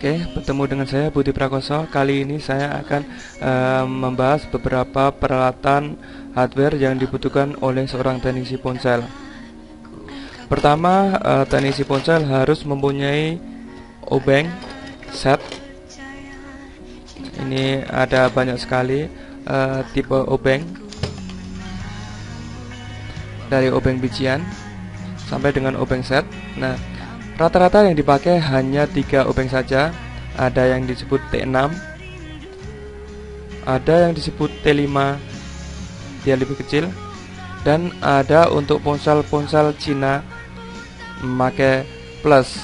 Oke, bertemu dengan saya Budi Prakoso. Kali ini saya akan membahas beberapa peralatan hardware yang dibutuhkan oleh seorang teknisi ponsel. Pertama, teknisi ponsel harus mempunyai obeng set. Ini ada banyak sekali tipe obeng, dari obeng bijian sampai dengan obeng set. Nah, rata-rata yang dipakai hanya 3 obeng saja. Ada yang disebut T6, ada yang disebut T5, dia lebih kecil, dan ada untuk ponsel-ponsel Cina memakai plus.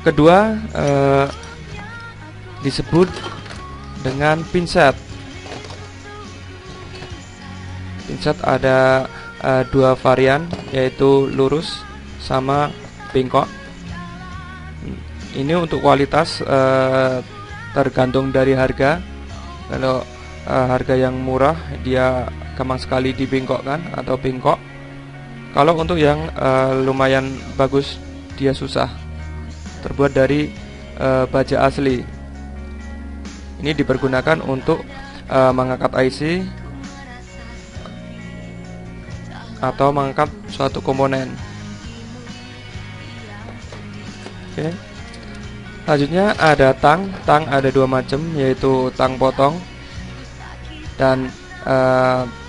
Kedua disebut dengan pinset. Pinset ada 2 varian, yaitu lurus sama bengkok. Ini untuk kualitas tergantung dari harga. Kalau harga yang murah dia gampang sekali dibengkokkan atau bengkok. Kalau untuk yang lumayan bagus dia susah. Terbuat dari baja asli. Ini dipergunakan untuk mengangkat IC atau mengangkat suatu komponen. Oke. Selanjutnya ada tang. Tang ada 2 macam, yaitu tang potong dan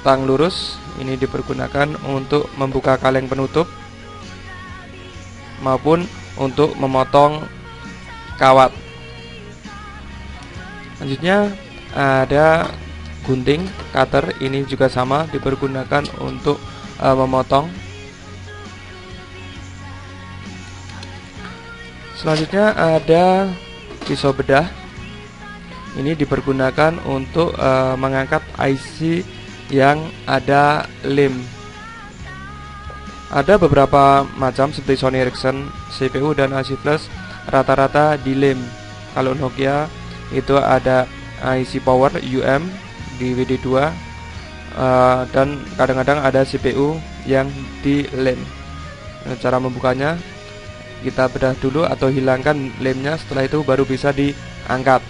tang lurus. Ini dipergunakan untuk membuka kaleng penutup maupun untuk memotong kawat. Selanjutnya ada gunting cutter. Ini juga sama, dipergunakan untuk memotong. Selanjutnya ada pisau bedah. Ini dipergunakan untuk mengangkat IC yang ada lem. Ada beberapa macam seperti Sony Ericsson, CPU dan IC Flash rata-rata di lem. Kalau Nokia itu ada IC Power UM di WD2, dan kadang-kadang ada CPU yang di lem. Cara membukanya, kita bedah dulu atau hilangkan lemnya, setelah itu baru bisa diangkat.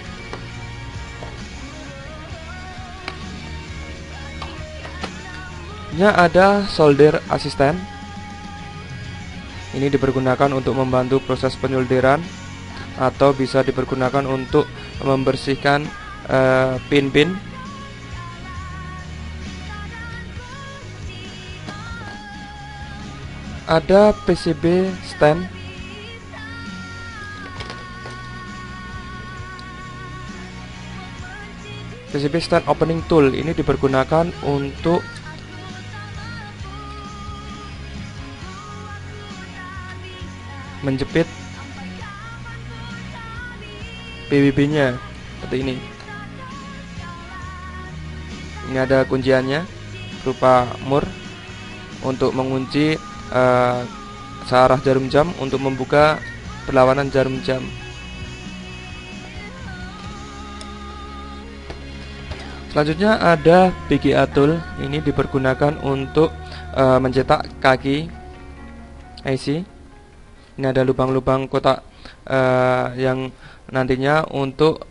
Ini ada solder assistant. Ini dipergunakan untuk membantu proses penyolderan atau bisa dipergunakan untuk membersihkan pin-pin. Ada PCB stand. PCB stand opening tool ini dipergunakan untuk menjepit PCB-nya seperti ini. Ini ada kunciannya berupa mur untuk mengunci searah jarum jam untuk membuka berlawanan jarum jam. Selanjutnya ada BGA tool. Ini dipergunakan untuk mencetak kaki IC. Ini ada lubang-lubang kotak yang nantinya untuk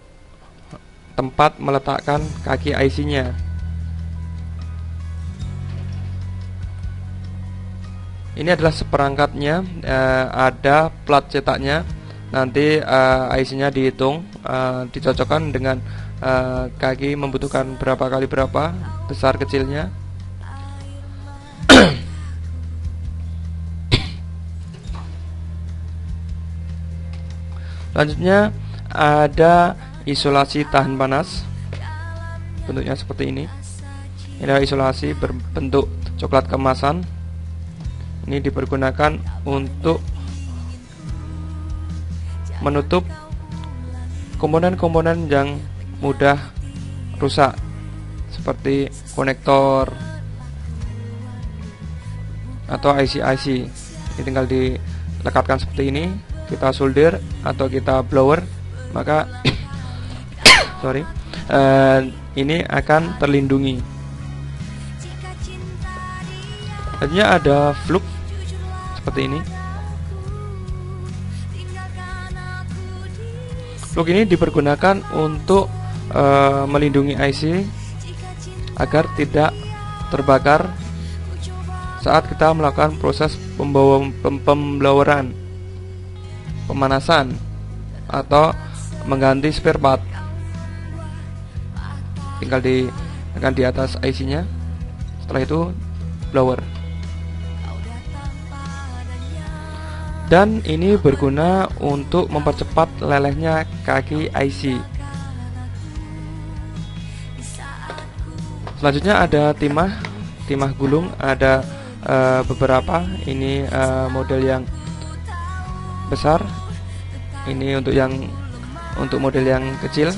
tempat meletakkan kaki IC-nya. Ini adalah seperangkatnya, ada plat cetaknya. Nanti IC-nya dihitung, dicocokkan dengan kaki membutuhkan berapa kali berapa, besar kecilnya. Selanjutnya ada isolasi tahan panas. Bentuknya seperti ini. Ini adalah isolasi berbentuk coklat kemasan. Ini dipergunakan untuk menutup komponen-komponen yang mudah rusak, seperti konektor atau IC-IC. Ini tinggal dilekatkan seperti ini, kita solder atau kita blower, maka ini akan terlindungi. Selanjutnya ada flux seperti ini. Plug ini dipergunakan untuk melindungi IC agar tidak terbakar saat kita melakukan proses pembloweran, pemanasan, atau mengganti spare part. Tinggal ditekan di atas IC-nya, setelah itu blower. Dan ini berguna untuk mempercepat lelehnya kaki IC. Selanjutnya ada timah gulung, ada beberapa. Ini model yang besar, ini untuk model yang kecil.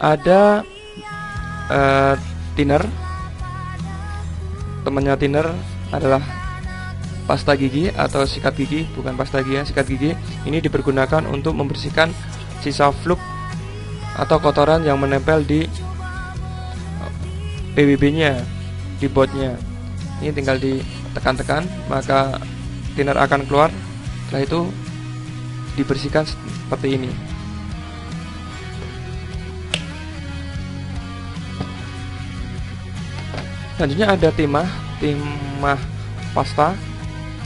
Ada thinner. Temannya thinner adalah pasta gigi atau sikat gigi, bukan pasta gigi ya, sikat gigi. Ini dipergunakan untuk membersihkan sisa fluk atau kotoran yang menempel di PWB-nya, di boardnya. Ini tinggal ditekan-tekan, maka thinner akan keluar. Setelah itu dibersihkan seperti ini. Selanjutnya ada timah pasta.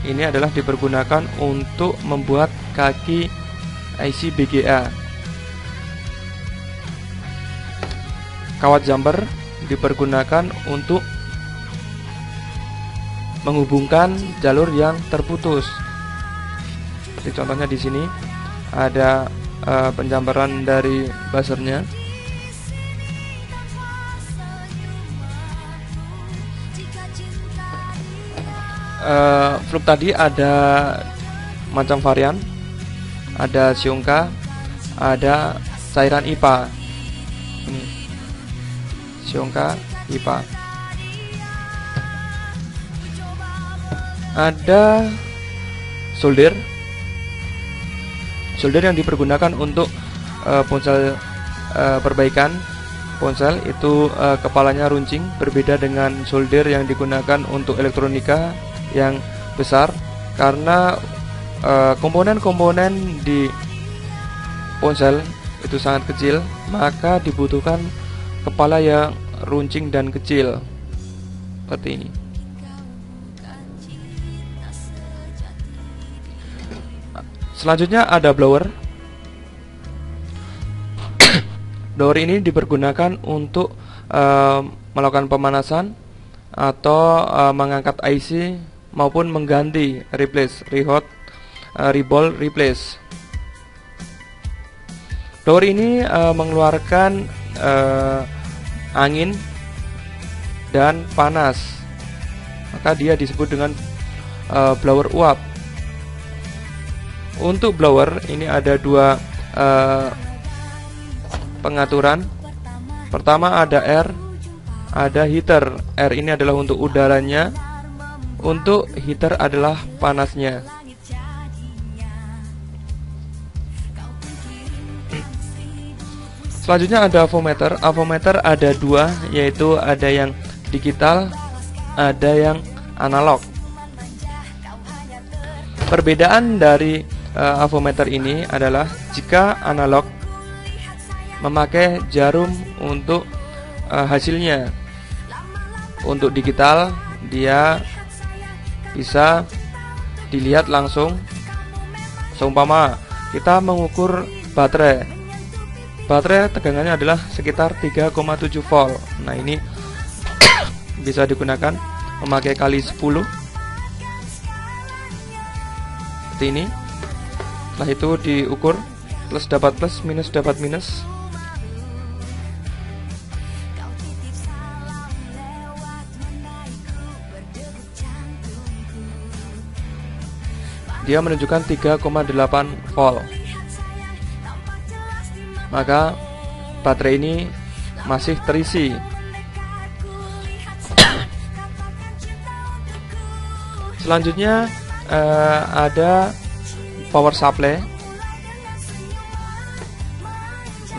Ini adalah dipergunakan untuk membuat kaki IC BGA. Kawat jumper dipergunakan untuk menghubungkan jalur yang terputus. Seperti contohnya di sini ada penjamperan dari buzzernya. Fluk tadi ada macam varian, ada Sionka, ada cairan IPA. Ini Sionka IPA. Ada solder yang dipergunakan untuk ponsel perbaikan ponsel. Itu kepalanya runcing, berbeda dengan solder yang digunakan untuk elektronika yang besar, karena komponen-komponen di ponsel itu sangat kecil, maka dibutuhkan kepala yang runcing dan kecil seperti ini. Selanjutnya ada blower. Blower ini dipergunakan untuk melakukan pemanasan atau mengangkat IC maupun mengganti, replace, rehot, reball, replace. Blower ini mengeluarkan angin dan panas, maka dia disebut dengan blower uap. Untuk blower ini ada dua pengaturan. Pertama ada air, ada heater. Air ini adalah untuk udaranya, untuk heater adalah panasnya. Selanjutnya ada avometer. Avometer ada dua, yaitu ada yang digital, ada yang analog. Perbedaan dari avometer ini adalah jika analog memakai jarum untuk hasilnya. Untuk digital dia bisa dilihat langsung. Seumpama kita mengukur baterai tegangannya adalah sekitar 3,7 volt. Nah, ini bisa digunakan memakai kali 10 seperti ini. Setelah itu diukur, plus dapat plus, minus dapat minus. Dia menunjukkan 3,8 volt. Maka baterai ini masih terisi. Selanjutnya ada power supply.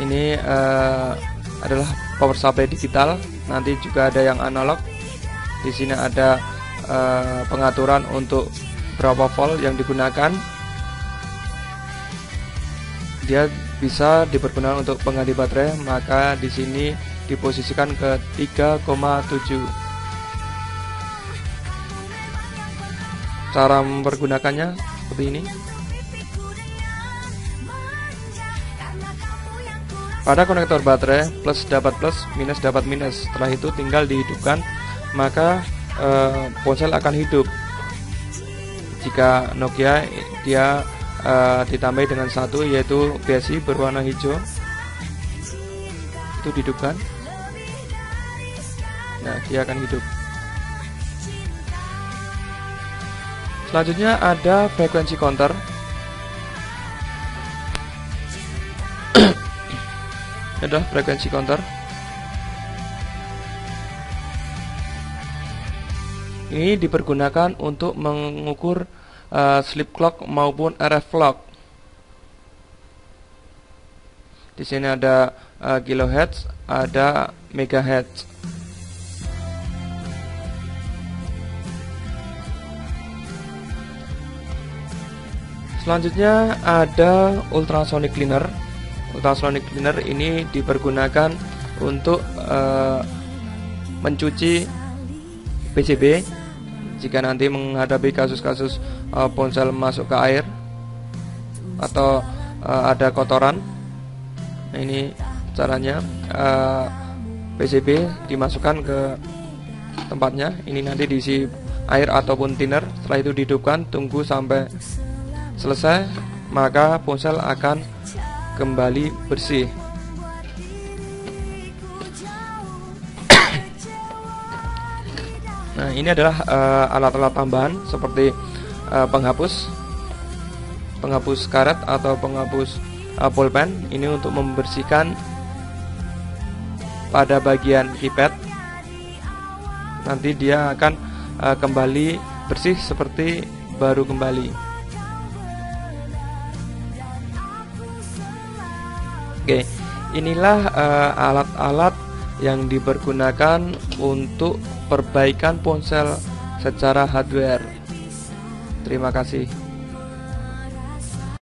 Ini adalah power supply digital. Nanti juga ada yang analog. Di sini ada pengaturan untuk berapa volt yang digunakan. dia bisa dipergunakan untuk pengganti baterai, maka di sini diposisikan ke 3,7. Cara mempergunakannya seperti ini. Pada konektor baterai, plus dapat plus, minus dapat minus. Setelah itu tinggal dihidupkan, maka ponsel akan hidup. Jika Nokia, dia ditambah dengan satu, yaitu BSI berwarna hijau, itu dihidupkan. Nah, dia akan hidup. Selanjutnya ada frekuensi counter. Adalah frekuensi counter. Ini dipergunakan untuk mengukur sleep clock maupun RF clock. Di sini ada kilohertz, ada megahertz. Selanjutnya ada ultrasonic cleaner. Ultrasonic cleaner ini dipergunakan untuk mencuci PCB jika nanti menghadapi kasus-kasus ponsel masuk ke air atau ada kotoran. Nah, ini caranya, PCB dimasukkan ke tempatnya. Ini nanti diisi air ataupun thinner. Setelah itu dihidupkan, tunggu sampai selesai, maka ponsel akan kembali bersih. Nah, ini adalah alat-alat tambahan seperti penghapus karet atau penghapus pulpen. Ini untuk membersihkan pada bagian keypad. Nanti dia akan kembali bersih seperti baru kembali. Oke, inilah alat-alat yang dipergunakan untuk perbaikan ponsel secara hardware. Terima kasih.